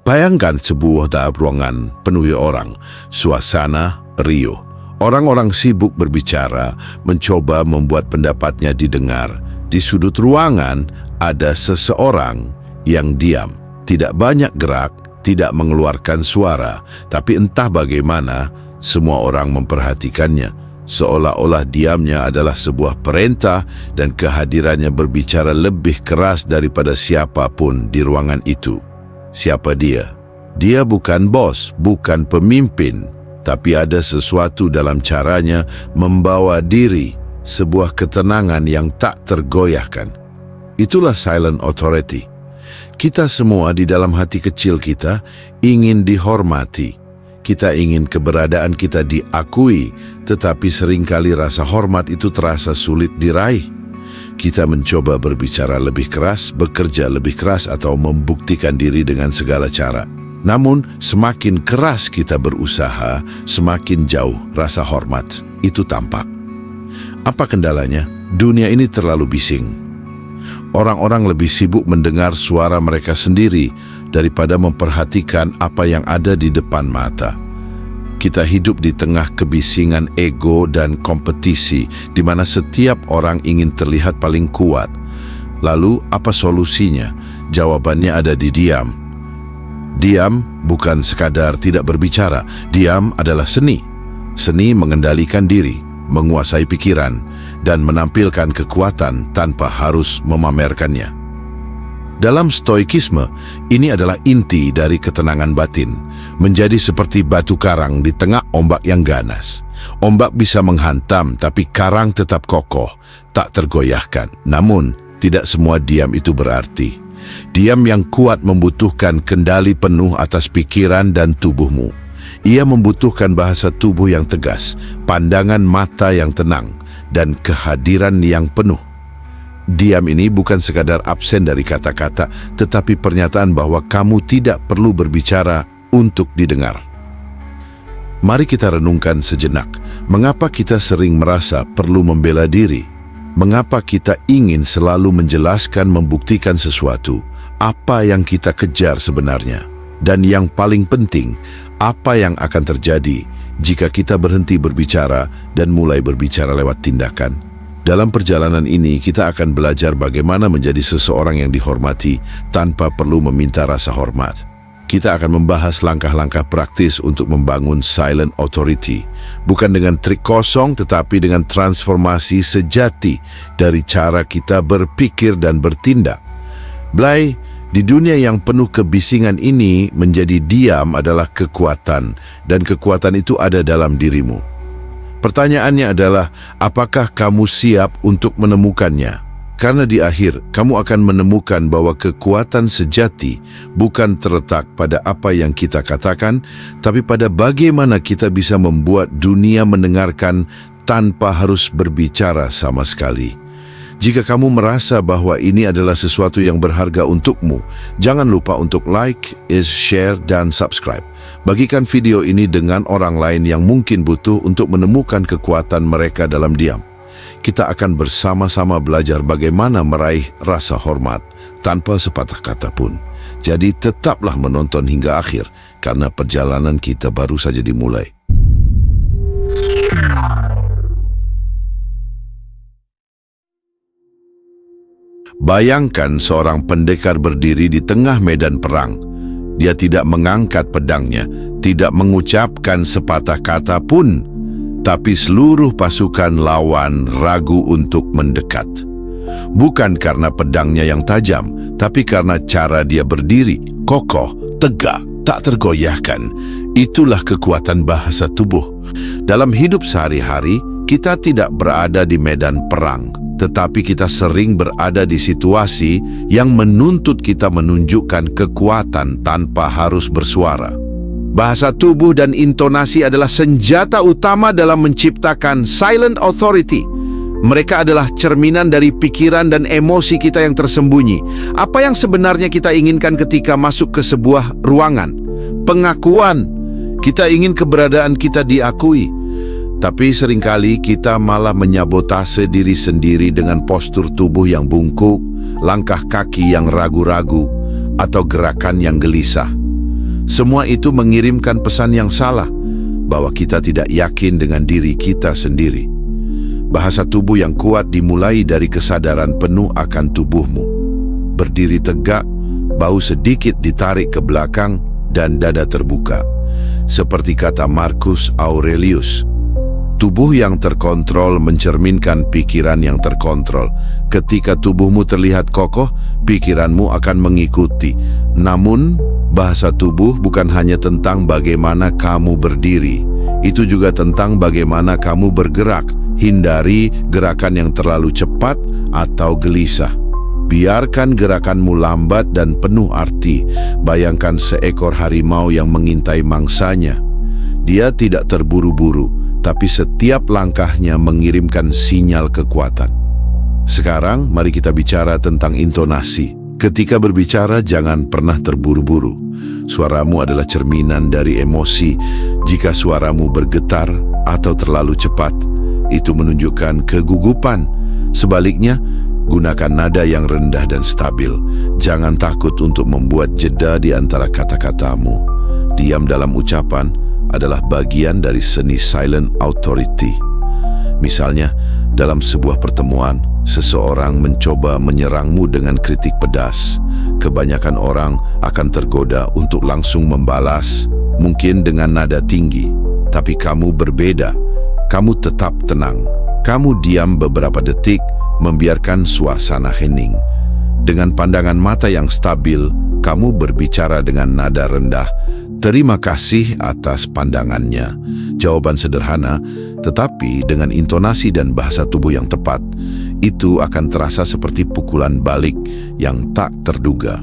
Bayangkan sebuah ruangan penuhi orang, suasana riuh. Orang-orang sibuk berbicara, mencoba membuat pendapatnya didengar. Di sudut ruangan ada seseorang yang diam, tidak banyak gerak, tidak mengeluarkan suara, tapi entah bagaimana semua orang memperhatikannya, seolah-olah diamnya adalah sebuah perintah dan kehadirannya berbicara lebih keras daripada siapapun di ruangan itu. Siapa dia? Dia bukan bos, bukan pemimpin, tapi ada sesuatu dalam caranya membawa diri, sebuah ketenangan yang tak tergoyahkan. Itulah silent authority. Kita semua di dalam hati kecil kita ingin dihormati. Kita ingin keberadaan kita diakui, tetapi seringkali rasa hormat itu terasa sulit diraih. Kita mencoba berbicara lebih keras, bekerja lebih keras, atau membuktikan diri dengan segala cara. Namun, semakin keras kita berusaha, semakin jauh rasa hormat itu tampak. Apa kendalanya? Dunia ini terlalu bising. Orang-orang lebih sibuk mendengar suara mereka sendiri daripada memperhatikan apa yang ada di depan mata. Kita hidup di tengah kebisingan ego dan kompetisi, di mana setiap orang ingin terlihat paling kuat. Lalu, apa solusinya? Jawabannya ada di diam. Diam bukan sekadar tidak berbicara. Diam adalah seni. Seni mengendalikan diri, menguasai pikiran, dan menampilkan kekuatan tanpa harus memamerkannya. Dalam stoikisme, ini adalah inti dari ketenangan batin, menjadi seperti batu karang di tengah ombak yang ganas. Ombak bisa menghantam, tapi karang tetap kokoh, tak tergoyahkan. Namun, tidak semua diam itu berarti. Diam yang kuat membutuhkan kendali penuh atas pikiran dan tubuhmu. Ia membutuhkan bahasa tubuh yang tegas, pandangan mata yang tenang, dan kehadiran yang penuh. Diam ini bukan sekadar absen dari kata-kata, tetapi pernyataan bahwa kamu tidak perlu berbicara untuk didengar. Mari kita renungkan sejenak, mengapa kita sering merasa perlu membela diri? Mengapa kita ingin selalu menjelaskan, membuktikan sesuatu? Apa yang kita kejar sebenarnya? Dan yang paling penting, apa yang akan terjadi jika kita berhenti berbicara dan mulai berbicara lewat tindakan? Dalam perjalanan ini, kita akan belajar bagaimana menjadi seseorang yang dihormati tanpa perlu meminta rasa hormat. Kita akan membahas langkah-langkah praktis untuk membangun silent authority, bukan dengan trik kosong, tetapi dengan transformasi sejati dari cara kita berpikir dan bertindak. Blay, di dunia yang penuh kebisingan ini, menjadi diam adalah kekuatan, dan kekuatan itu ada dalam dirimu. Pertanyaannya adalah, apakah kamu siap untuk menemukannya? Karena di akhir, kamu akan menemukan bahwa kekuatan sejati bukan terletak pada apa yang kita katakan, tapi pada bagaimana kita bisa membuat dunia mendengarkan tanpa harus berbicara sama sekali. Jika kamu merasa bahwa ini adalah sesuatu yang berharga untukmu, jangan lupa untuk like, share, dan subscribe. Bagikan video ini dengan orang lain yang mungkin butuh untuk menemukan kekuatan mereka dalam diam. Kita akan bersama-sama belajar bagaimana meraih rasa hormat tanpa sepatah kata pun. Jadi tetaplah menonton hingga akhir, karena perjalanan kita baru saja dimulai. Bayangkan seorang pendekar berdiri di tengah medan perang. Dia tidak mengangkat pedangnya, tidak mengucapkan sepatah kata pun, tapi seluruh pasukan lawan ragu untuk mendekat. Bukan karena pedangnya yang tajam, tapi karena cara dia berdiri, kokoh, tegak, tak tergoyahkan. Itulah kekuatan bahasa tubuh. Dalam hidup sehari-hari, kita tidak berada di medan perang, tetapi kita sering berada di situasi yang menuntut kita menunjukkan kekuatan tanpa harus bersuara. Bahasa tubuh dan intonasi adalah senjata utama dalam menciptakan silent authority. Mereka adalah cerminan dari pikiran dan emosi kita yang tersembunyi. Apa yang sebenarnya kita inginkan ketika masuk ke sebuah ruangan? Pengakuan. Kita ingin keberadaan kita diakui. Tapi seringkali kita malah menyabotase diri sendiri dengan postur tubuh yang bungkuk, langkah kaki yang ragu-ragu, atau gerakan yang gelisah. Semua itu mengirimkan pesan yang salah, bahwa kita tidak yakin dengan diri kita sendiri. Bahasa tubuh yang kuat dimulai dari kesadaran penuh akan tubuhmu. Berdiri tegak, bahu sedikit ditarik ke belakang, dan dada terbuka. Seperti kata Marcus Aurelius, tubuh yang terkontrol mencerminkan pikiran yang terkontrol. Ketika tubuhmu terlihat kokoh, pikiranmu akan mengikuti. Namun, bahasa tubuh bukan hanya tentang bagaimana kamu berdiri. Itu juga tentang bagaimana kamu bergerak. Hindari gerakan yang terlalu cepat atau gelisah. Biarkan gerakanmu lambat dan penuh arti. Bayangkan seekor harimau yang mengintai mangsanya. Dia tidak terburu-buru, tapi setiap langkahnya mengirimkan sinyal kekuatan. Sekarang, mari kita bicara tentang intonasi. Ketika berbicara, jangan pernah terburu-buru. Suaramu adalah cerminan dari emosi. Jika suaramu bergetar atau terlalu cepat, itu menunjukkan kegugupan. Sebaliknya, gunakan nada yang rendah dan stabil. Jangan takut untuk membuat jeda di antara kata-katamu. Diam dalam ucapan adalah bagian dari seni silent authority. Misalnya, dalam sebuah pertemuan, seseorang mencoba menyerangmu dengan kritik pedas. Kebanyakan orang akan tergoda untuk langsung membalas, mungkin dengan nada tinggi. Tapi kamu berbeda. Kamu tetap tenang. Kamu diam beberapa detik, membiarkan suasana hening. Dengan pandangan mata yang stabil, kamu berbicara dengan nada rendah. Terima kasih atas pandangannya. Jawaban sederhana, tetapi dengan intonasi dan bahasa tubuh yang tepat, itu akan terasa seperti pukulan balik yang tak terduga.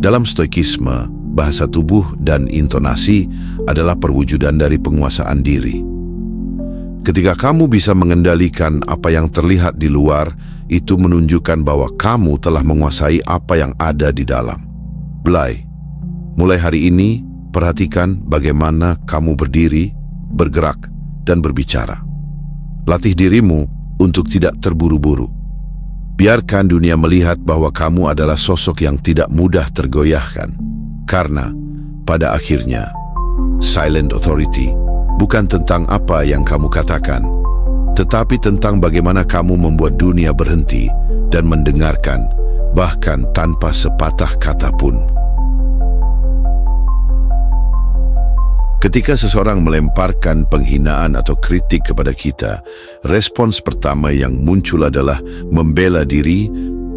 Dalam stoikisme, bahasa tubuh dan intonasi adalah perwujudan dari penguasaan diri. Ketika kamu bisa mengendalikan apa yang terlihat di luar, itu menunjukkan bahwa kamu telah menguasai apa yang ada di dalam. Mulai hari ini, perhatikan bagaimana kamu berdiri, bergerak, dan berbicara. Latih dirimu untuk tidak terburu-buru. Biarkan dunia melihat bahwa kamu adalah sosok yang tidak mudah tergoyahkan. Karena, pada akhirnya, silent authority bukan tentang apa yang kamu katakan, tetapi tentang bagaimana kamu membuat dunia berhenti dan mendengarkan, bahkan tanpa sepatah kata pun. Ketika seseorang melemparkan penghinaan atau kritik kepada kita, respons pertama yang muncul adalah membela diri,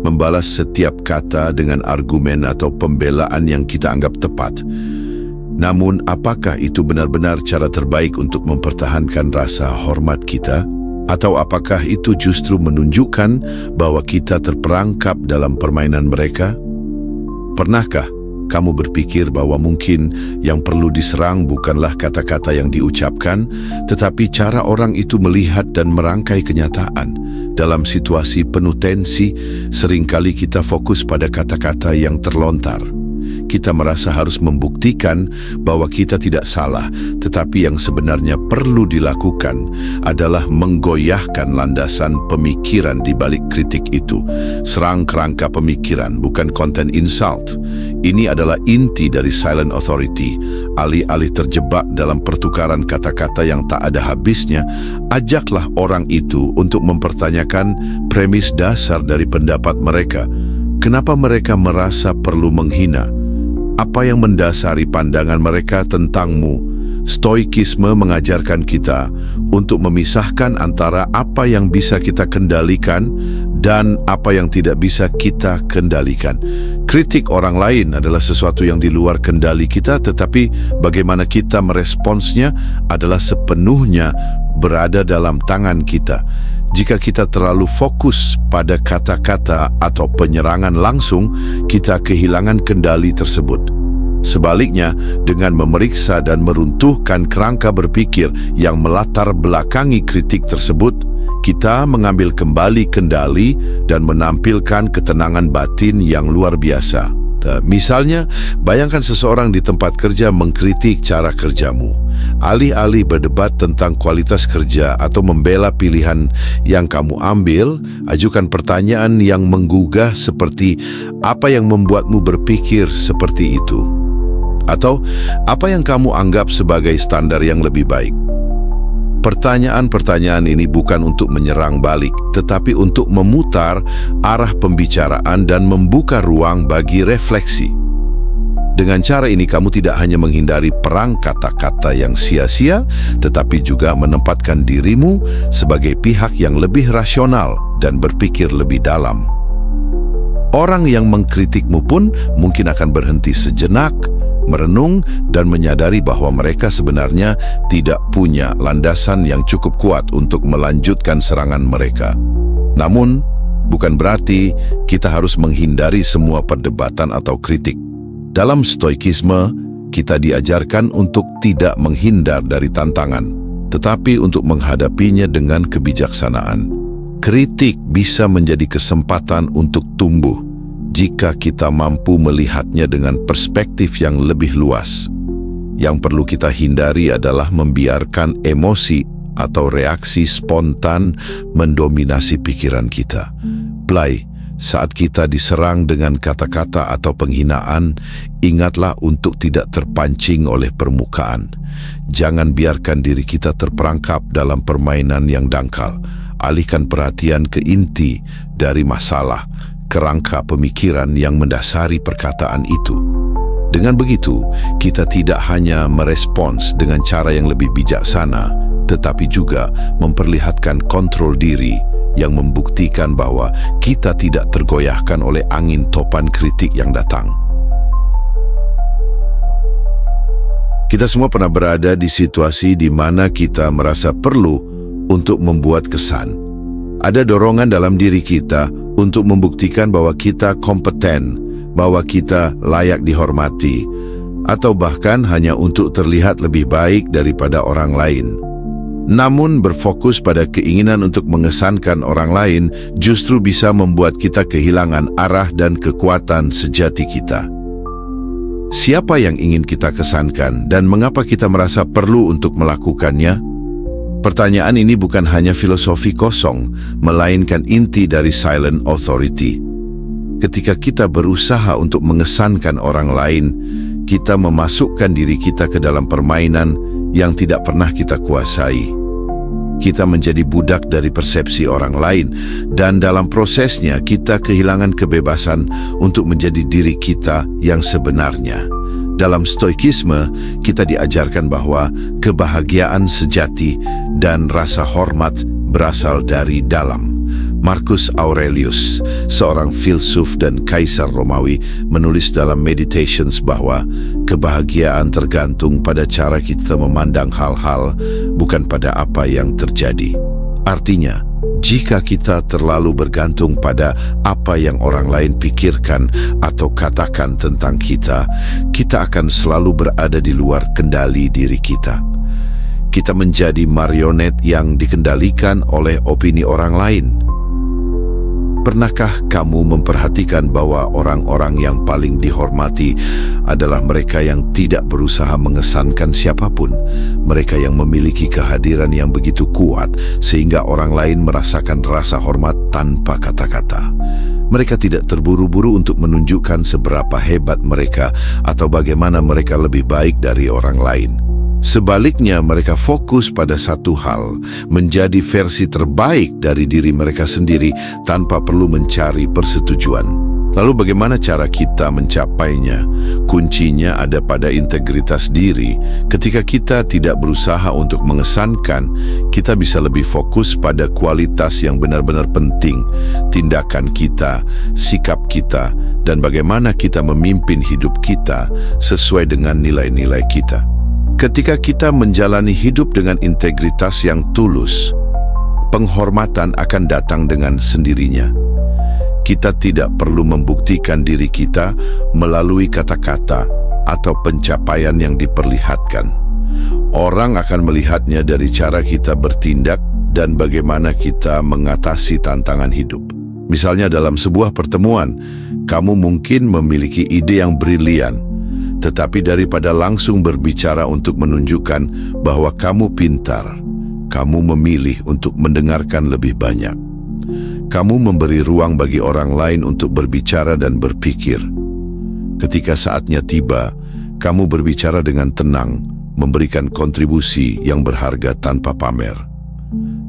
membalas setiap kata dengan argumen atau pembelaan yang kita anggap tepat. Namun, apakah itu benar-benar cara terbaik untuk mempertahankan rasa hormat kita? Atau apakah itu justru menunjukkan bahwa kita terperangkap dalam permainan mereka? Pernahkah kamu berpikir bahwa mungkin yang perlu diserang bukanlah kata-kata yang diucapkan, tetapi cara orang itu melihat dan merangkai kenyataan? Dalam situasi penuh tensi, seringkali kita fokus pada kata-kata yang terlontar. Kita merasa harus membuktikan bahwa kita tidak salah, tetapi yang sebenarnya perlu dilakukan adalah menggoyahkan landasan pemikiran di balik kritik itu. Serang kerangka pemikiran, bukan konten insult. Ini adalah inti dari silent authority. Alih-alih terjebak dalam pertukaran kata-kata yang tak ada habisnya, ajaklah orang itu untuk mempertanyakan premis dasar dari pendapat mereka. Kenapa mereka merasa perlu menghina? Apa yang mendasari pandangan mereka tentangmu? Stoikisme mengajarkan kita untuk memisahkan antara apa yang bisa kita kendalikan dan apa yang tidak bisa kita kendalikan. Kritik orang lain adalah sesuatu yang di luar kendali kita, tetapi bagaimana kita meresponsnya adalah sepenuhnya berada dalam tangan kita. Jika kita terlalu fokus pada kata-kata atau penyerangan langsung, kita kehilangan kendali tersebut. Sebaliknya, dengan memeriksa dan meruntuhkan kerangka berpikir yang melatar belakangi kritik tersebut, kita mengambil kembali kendali dan menampilkan ketenangan batin yang luar biasa. Misalnya, bayangkan seseorang di tempat kerja mengkritik cara kerjamu. Alih-alih berdebat tentang kualitas kerja atau membela pilihan yang kamu ambil, ajukan pertanyaan yang menggugah seperti, apa yang membuatmu berpikir seperti itu? Atau apa yang kamu anggap sebagai standar yang lebih baik? Pertanyaan-pertanyaan ini bukan untuk menyerang balik, tetapi untuk memutar arah pembicaraan dan membuka ruang bagi refleksi. Dengan cara ini kamu tidak hanya menghindari perang kata-kata yang sia-sia, tetapi juga menempatkan dirimu sebagai pihak yang lebih rasional dan berpikir lebih dalam. Orang yang mengkritikmu pun mungkin akan berhenti sejenak, merenung dan menyadari bahwa mereka sebenarnya tidak punya landasan yang cukup kuat untuk melanjutkan serangan mereka. Namun, bukan berarti kita harus menghindari semua perdebatan atau kritik. Dalam stoikisme, kita diajarkan untuk tidak menghindar dari tantangan, tetapi untuk menghadapinya dengan kebijaksanaan. Kritik bisa menjadi kesempatan untuk tumbuh jika kita mampu melihatnya dengan perspektif yang lebih luas. Yang perlu kita hindari adalah membiarkan emosi atau reaksi spontan mendominasi pikiran kita. Saat kita diserang dengan kata-kata atau penghinaan, ingatlah untuk tidak terpancing oleh permukaan. Jangan biarkan diri kita terperangkap dalam permainan yang dangkal. Alihkan perhatian ke inti dari masalah, kerangka pemikiran yang mendasari perkataan itu. Dengan begitu, kita tidak hanya merespons dengan cara yang lebih bijaksana, tetapi juga memperlihatkan kontrol diri yang membuktikan bahwa kita tidak tergoyahkan oleh angin topan kritik yang datang. Kita semua pernah berada di situasi di mana kita merasa perlu untuk membuat kesan. Ada dorongan dalam diri kita untuk membuktikan bahwa kita kompeten, bahwa kita layak dihormati, atau bahkan hanya untuk terlihat lebih baik daripada orang lain. Namun berfokus pada keinginan untuk mengesankan orang lain justru bisa membuat kita kehilangan arah dan kekuatan sejati kita. Siapa yang ingin kita kesankan dan mengapa kita merasa perlu untuk melakukannya? Pertanyaan ini bukan hanya filosofi kosong, melainkan inti dari silent authority. Ketika kita berusaha untuk mengesankan orang lain, kita memasukkan diri kita ke dalam permainan yang tidak pernah kita kuasai. Kita menjadi budak dari persepsi orang lain, dan dalam prosesnya kita kehilangan kebebasan untuk menjadi diri kita yang sebenarnya. Dalam stoikisme, kita diajarkan bahwa kebahagiaan sejati dan rasa hormat berasal dari dalam. Marcus Aurelius, seorang filsuf dan kaisar Romawi, menulis dalam Meditations bahwa kebahagiaan tergantung pada cara kita memandang hal-hal, bukan pada apa yang terjadi. Artinya, jika kita terlalu bergantung pada apa yang orang lain pikirkan atau katakan tentang kita, kita akan selalu berada di luar kendali diri kita. Kita menjadi marionet yang dikendalikan oleh opini orang lain. Pernahkah kamu memperhatikan bahwa orang-orang yang paling dihormati adalah mereka yang tidak berusaha mengesankan siapapun? Mereka yang memiliki kehadiran yang begitu kuat sehingga orang lain merasakan rasa hormat tanpa kata-kata. Mereka tidak terburu-buru untuk menunjukkan seberapa hebat mereka atau bagaimana mereka lebih baik dari orang lain. Sebaliknya, mereka fokus pada satu hal, menjadi versi terbaik dari diri mereka sendiri tanpa perlu mencari persetujuan. Lalu bagaimana cara kita mencapainya? Kuncinya ada pada integritas diri. Ketika kita tidak berusaha untuk mengesankan, kita bisa lebih fokus pada kualitas yang benar-benar penting, tindakan kita, sikap kita, dan bagaimana kita memimpin hidup kita sesuai dengan nilai-nilai kita. Ketika kita menjalani hidup dengan integritas yang tulus, penghormatan akan datang dengan sendirinya. Kita tidak perlu membuktikan diri kita melalui kata-kata atau pencapaian yang diperlihatkan. Orang akan melihatnya dari cara kita bertindak dan bagaimana kita mengatasi tantangan hidup. Misalnya dalam sebuah pertemuan, kamu mungkin memiliki ide yang brilian, tetapi daripada langsung berbicara untuk menunjukkan bahwa kamu pintar, kamu memilih untuk mendengarkan lebih banyak. Kamu memberi ruang bagi orang lain untuk berbicara dan berpikir. Ketika saatnya tiba, kamu berbicara dengan tenang, memberikan kontribusi yang berharga tanpa pamer.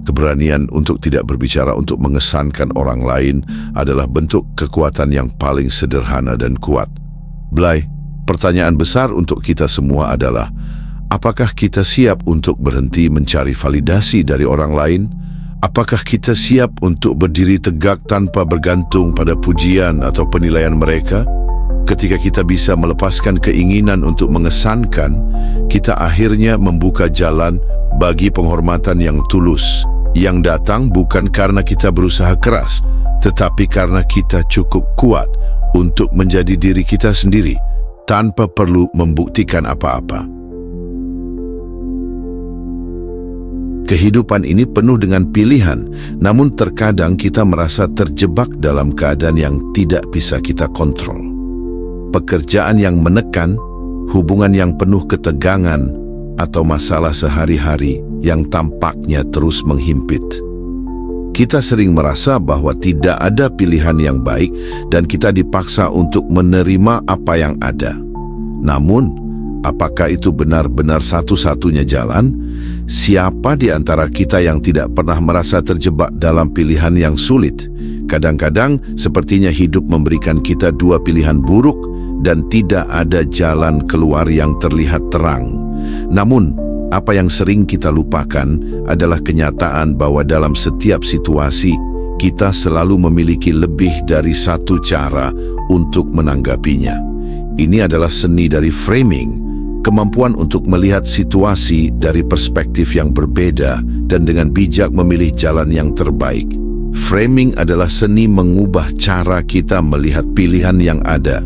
Keberanian untuk tidak berbicara untuk mengesankan orang lain adalah bentuk kekuatan yang paling sederhana dan kuat. Blay, pertanyaan besar untuk kita semua adalah, apakah kita siap untuk berhenti mencari validasi dari orang lain? Apakah kita siap untuk berdiri tegak tanpa bergantung pada pujian atau penilaian mereka? Ketika kita bisa melepaskan keinginan untuk mengesankan, kita akhirnya membuka jalan bagi penghormatan yang tulus, yang datang bukan karena kita berusaha keras, tetapi karena kita cukup kuat untuk menjadi diri kita sendiri, tanpa perlu membuktikan apa-apa. Kehidupan ini penuh dengan pilihan, namun terkadang kita merasa terjebak dalam keadaan yang tidak bisa kita kontrol. Pekerjaan yang menekan, hubungan yang penuh ketegangan, atau masalah sehari-hari yang tampaknya terus menghimpit. Kita sering merasa bahwa tidak ada pilihan yang baik dan kita dipaksa untuk menerima apa yang ada. Namun, apakah itu benar-benar satu-satunya jalan? Siapa di antara kita yang tidak pernah merasa terjebak dalam pilihan yang sulit? Kadang-kadang sepertinya hidup memberikan kita dua pilihan buruk dan tidak ada jalan keluar yang terlihat terang. Namun, apa yang sering kita lupakan adalah kenyataan bahwa dalam setiap situasi, kita selalu memiliki lebih dari satu cara untuk menanggapinya. Ini adalah seni dari framing, kemampuan untuk melihat situasi dari perspektif yang berbeda dan dengan bijak memilih jalan yang terbaik. Framing adalah seni mengubah cara kita melihat pilihan yang ada.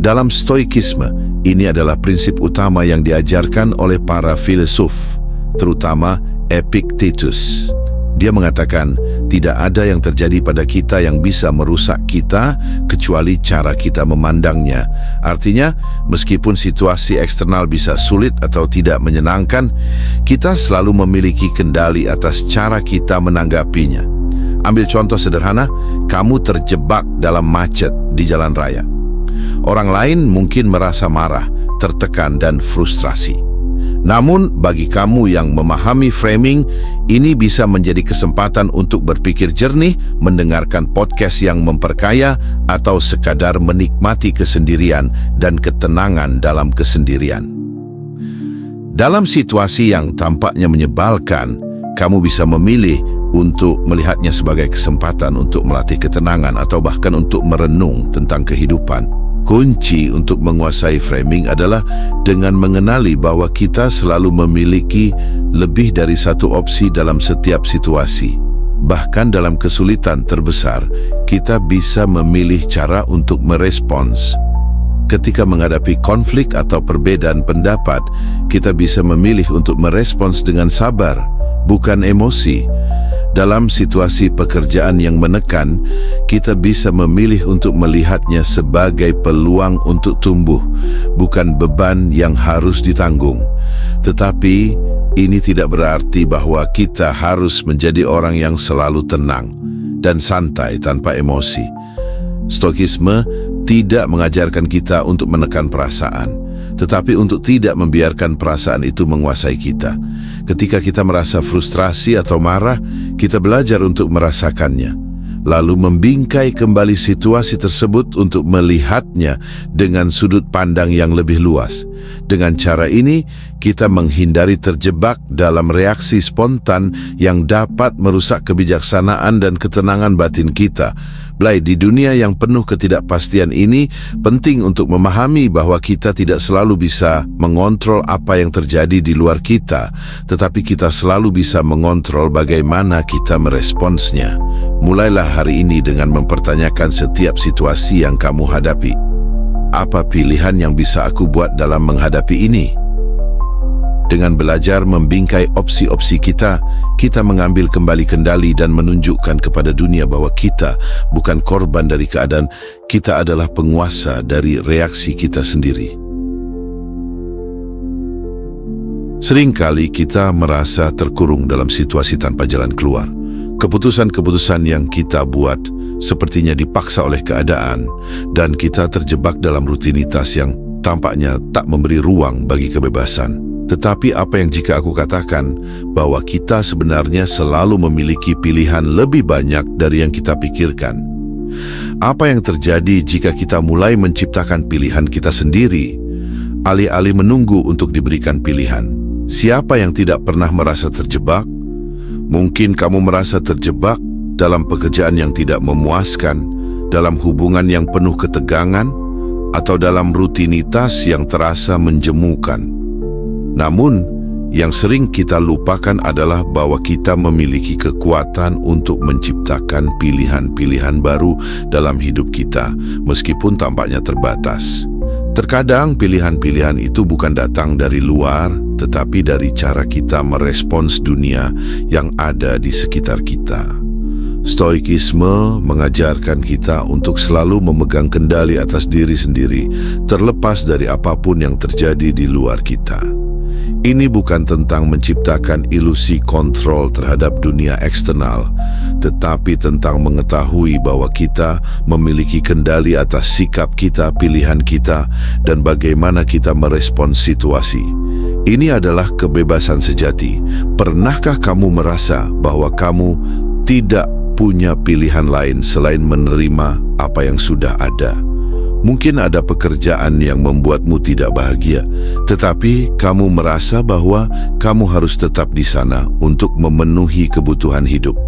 Dalam Stoikisme, ini adalah prinsip utama yang diajarkan oleh para filsuf, terutama Epictetus. Dia mengatakan, tidak ada yang terjadi pada kita yang bisa merusak kita kecuali cara kita memandangnya. Artinya, meskipun situasi eksternal bisa sulit atau tidak menyenangkan, kita selalu memiliki kendali atas cara kita menanggapinya. Ambil contoh sederhana, kamu terjebak dalam macet di jalan raya. Orang lain mungkin merasa marah, tertekan, dan frustrasi. Namun, bagi kamu yang memahami framing, ini bisa menjadi kesempatan untuk berpikir jernih, mendengarkan podcast yang memperkaya, atau sekadar menikmati kesendirian dan ketenangan dalam kesendirian. Dalam situasi yang tampaknya menyebalkan, kamu bisa memilih untuk melihatnya sebagai kesempatan untuk melatih ketenangan atau bahkan untuk merenung tentang kehidupan. Kunci untuk menguasai framing adalah dengan mengenali bahwa kita selalu memiliki lebih dari satu opsi dalam setiap situasi. Bahkan dalam kesulitan terbesar, kita bisa memilih cara untuk merespons. Ketika menghadapi konflik atau perbedaan pendapat, kita bisa memilih untuk merespons dengan sabar, bukan emosi. Dalam situasi pekerjaan yang menekan, kita bisa memilih untuk melihatnya sebagai peluang untuk tumbuh, bukan beban yang harus ditanggung. Tetapi, ini tidak berarti bahwa kita harus menjadi orang yang selalu tenang dan santai tanpa emosi. Stoikisme tidak mengajarkan kita untuk menekan perasaan, tetapi untuk tidak membiarkan perasaan itu menguasai kita. Ketika kita merasa frustrasi atau marah, kita belajar untuk merasakannya, lalu membingkai kembali situasi tersebut untuk melihatnya dengan sudut pandang yang lebih luas. Dengan cara ini, kita menghindari terjebak dalam reaksi spontan yang dapat merusak kebijaksanaan dan ketenangan batin kita. Blay, di dunia yang penuh ketidakpastian ini, penting untuk memahami bahwa kita tidak selalu bisa mengontrol apa yang terjadi di luar kita, tetapi kita selalu bisa mengontrol bagaimana kita meresponsnya. Mulailah hari ini dengan mempertanyakan setiap situasi yang kamu hadapi. Apa pilihan yang bisa aku buat dalam menghadapi ini? Dengan belajar membingkai opsi-opsi kita, kita mengambil kembali kendali dan menunjukkan kepada dunia bahwa kita bukan korban dari keadaan, kita adalah penguasa dari reaksi kita sendiri. Seringkali kita merasa terkurung dalam situasi tanpa jalan keluar. Keputusan-keputusan yang kita buat sepertinya dipaksa oleh keadaan, dan kita terjebak dalam rutinitas yang tampaknya tak memberi ruang bagi kebebasan. Tetapi apa yang jika aku katakan bahwa kita sebenarnya selalu memiliki pilihan lebih banyak dari yang kita pikirkan? Apa yang terjadi jika kita mulai menciptakan pilihan kita sendiri, alih-alih menunggu untuk diberikan pilihan? Siapa yang tidak pernah merasa terjebak? Mungkin kamu merasa terjebak dalam pekerjaan yang tidak memuaskan, dalam hubungan yang penuh ketegangan, atau dalam rutinitas yang terasa menjemukan. Namun, yang sering kita lupakan adalah bahwa kita memiliki kekuatan untuk menciptakan pilihan-pilihan baru dalam hidup kita, meskipun tampaknya terbatas. Terkadang pilihan-pilihan itu bukan datang dari luar, tetapi dari cara kita merespons dunia yang ada di sekitar kita. Stoikisme mengajarkan kita untuk selalu memegang kendali atas diri sendiri, terlepas dari apapun yang terjadi di luar kita. Ini bukan tentang menciptakan ilusi kontrol terhadap dunia eksternal, tetapi tentang mengetahui bahwa kita memiliki kendali atas sikap kita, pilihan kita, dan bagaimana kita merespons situasi. Ini adalah kebebasan sejati. Pernahkah kamu merasa bahwa kamu tidak punya pilihan lain selain menerima apa yang sudah ada? Mungkin ada pekerjaan yang membuatmu tidak bahagia, tetapi kamu merasa bahwa kamu harus tetap di sana untuk memenuhi kebutuhan hidup.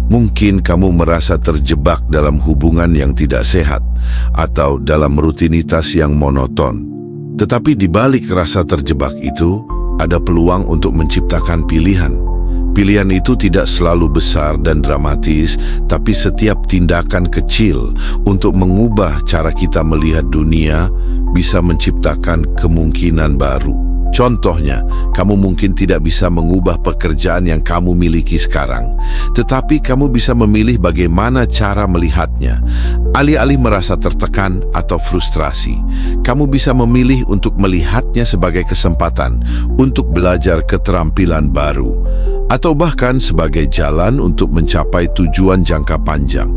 Mungkin kamu merasa terjebak dalam hubungan yang tidak sehat atau dalam rutinitas yang monoton. Tetapi di balik rasa terjebak itu, ada peluang untuk menciptakan pilihan. Pilihan itu tidak selalu besar dan dramatis, tapi setiap tindakan kecil untuk mengubah cara kita melihat dunia bisa menciptakan kemungkinan baru. Contohnya, kamu mungkin tidak bisa mengubah pekerjaan yang kamu miliki sekarang, tetapi kamu bisa memilih bagaimana cara melihatnya. Alih-alih merasa tertekan atau frustrasi, kamu bisa memilih untuk melihatnya sebagai kesempatan untuk belajar keterampilan baru, atau bahkan sebagai jalan untuk mencapai tujuan jangka panjang.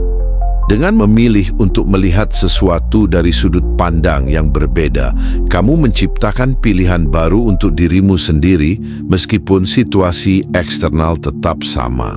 Dengan memilih untuk melihat sesuatu dari sudut pandang yang berbeda, kamu menciptakan pilihan baru untuk dirimu sendiri meskipun situasi eksternal tetap sama.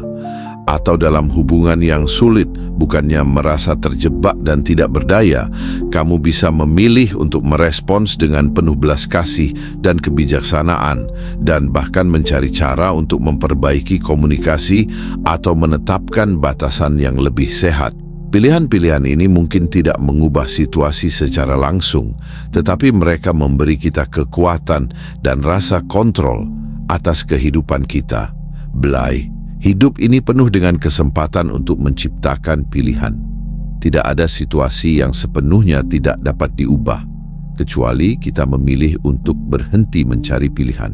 Atau dalam hubungan yang sulit, bukannya merasa terjebak dan tidak berdaya, kamu bisa memilih untuk merespons dengan penuh belas kasih dan kebijaksanaan, dan bahkan mencari cara untuk memperbaiki komunikasi atau menetapkan batasan yang lebih sehat. Pilihan-pilihan ini mungkin tidak mengubah situasi secara langsung, tetapi mereka memberi kita kekuatan dan rasa kontrol atas kehidupan kita. Belai, hidup ini penuh dengan kesempatan untuk menciptakan pilihan. Tidak ada situasi yang sepenuhnya tidak dapat diubah, kecuali kita memilih untuk berhenti mencari pilihan.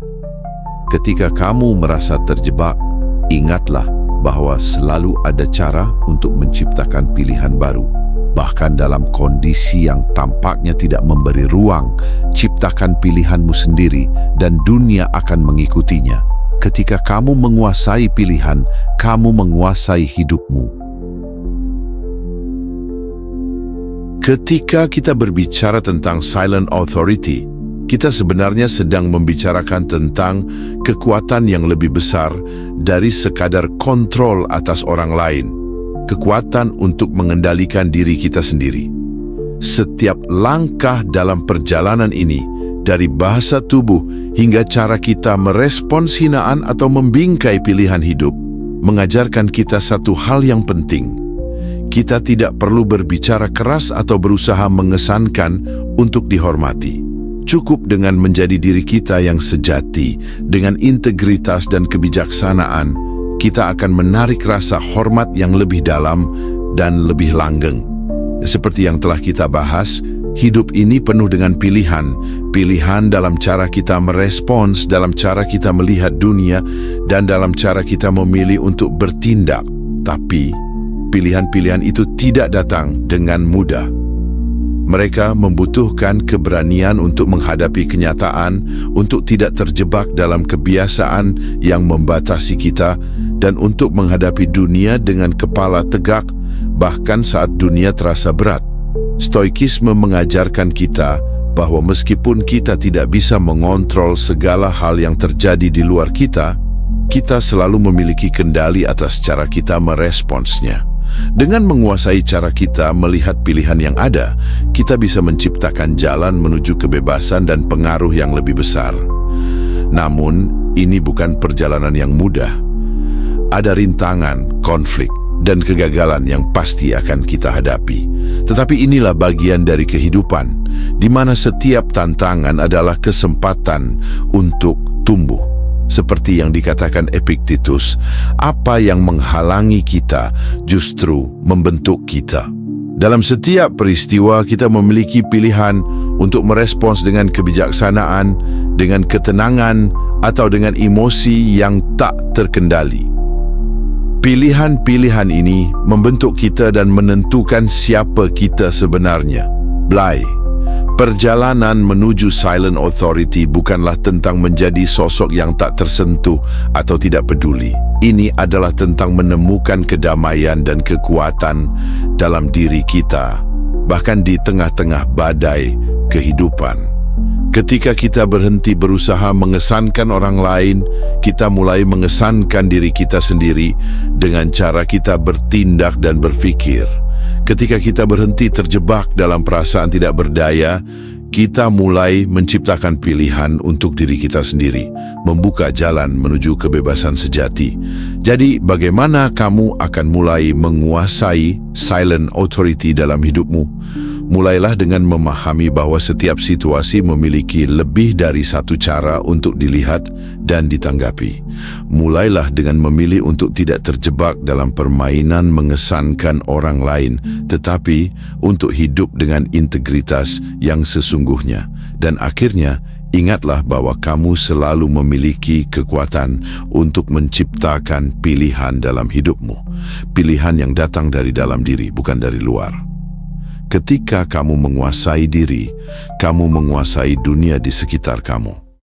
Ketika kamu merasa terjebak, ingatlah bahwa selalu ada cara untuk menciptakan pilihan baru. Bahkan dalam kondisi yang tampaknya tidak memberi ruang, ciptakan pilihanmu sendiri dan dunia akan mengikutinya. Ketika kamu menguasai pilihan, kamu menguasai hidupmu. Ketika kita berbicara tentang silent authority, kita sebenarnya sedang membicarakan tentang kekuatan yang lebih besar dari sekadar kontrol atas orang lain. Kekuatan untuk mengendalikan diri kita sendiri. Setiap langkah dalam perjalanan ini, dari bahasa tubuh hingga cara kita merespons hinaan atau membingkai pilihan hidup, mengajarkan kita satu hal yang penting. Kita tidak perlu berbicara keras atau berusaha mengesankan untuk dihormati. Cukup dengan menjadi diri kita yang sejati, dengan integritas dan kebijaksanaan, kita akan menarik rasa hormat yang lebih dalam dan lebih langgeng. Seperti yang telah kita bahas, hidup ini penuh dengan pilihan. Pilihan dalam cara kita merespons, dalam cara kita melihat dunia, dan dalam cara kita memilih untuk bertindak. Tapi, pilihan-pilihan itu tidak datang dengan mudah. Mereka membutuhkan keberanian untuk menghadapi kenyataan, untuk tidak terjebak dalam kebiasaan yang membatasi kita, dan untuk menghadapi dunia dengan kepala tegak, bahkan saat dunia terasa berat. Stoikisme mengajarkan kita bahwa meskipun kita tidak bisa mengontrol segala hal yang terjadi di luar kita, kita selalu memiliki kendali atas cara kita meresponsnya. Dengan menguasai cara kita melihat pilihan yang ada, kita bisa menciptakan jalan menuju kebebasan dan pengaruh yang lebih besar. Namun, ini bukan perjalanan yang mudah. Ada rintangan, konflik, dan kegagalan yang pasti akan kita hadapi. Tetapi inilah bagian dari kehidupan, di mana setiap tantangan adalah kesempatan untuk tumbuh. Seperti yang dikatakan Epictetus, apa yang menghalangi kita justru membentuk kita. Dalam setiap peristiwa, kita memiliki pilihan untuk merespons dengan kebijaksanaan, dengan ketenangan, atau dengan emosi yang tak terkendali. Pilihan-pilihan ini membentuk kita dan menentukan siapa kita sebenarnya. Blay, perjalanan menuju silent authority bukanlah tentang menjadi sosok yang tak tersentuh atau tidak peduli. Ini adalah tentang menemukan kedamaian dan kekuatan dalam diri kita, bahkan di tengah-tengah badai kehidupan. Ketika kita berhenti berusaha mengesankan orang lain, kita mulai mengesankan diri kita sendiri dengan cara kita bertindak dan berpikir. Ketika kita berhenti terjebak dalam perasaan tidak berdaya, kita mulai menciptakan pilihan untuk diri kita sendiri, membuka jalan menuju kebebasan sejati. Jadi, bagaimana kamu akan mulai menguasai silent authority dalam hidupmu? Mulailah dengan memahami bahwa setiap situasi memiliki lebih dari satu cara untuk dilihat dan ditanggapi. Mulailah dengan memilih untuk tidak terjebak dalam permainan mengesankan orang lain, tetapi untuk hidup dengan integritas yang sesungguhnya. Dan akhirnya, ingatlah bahwa kamu selalu memiliki kekuatan untuk menciptakan pilihan dalam hidupmu. Pilihan yang datang dari dalam diri, bukan dari luar. Ketika kamu menguasai diri, kamu menguasai dunia di sekitar kamu.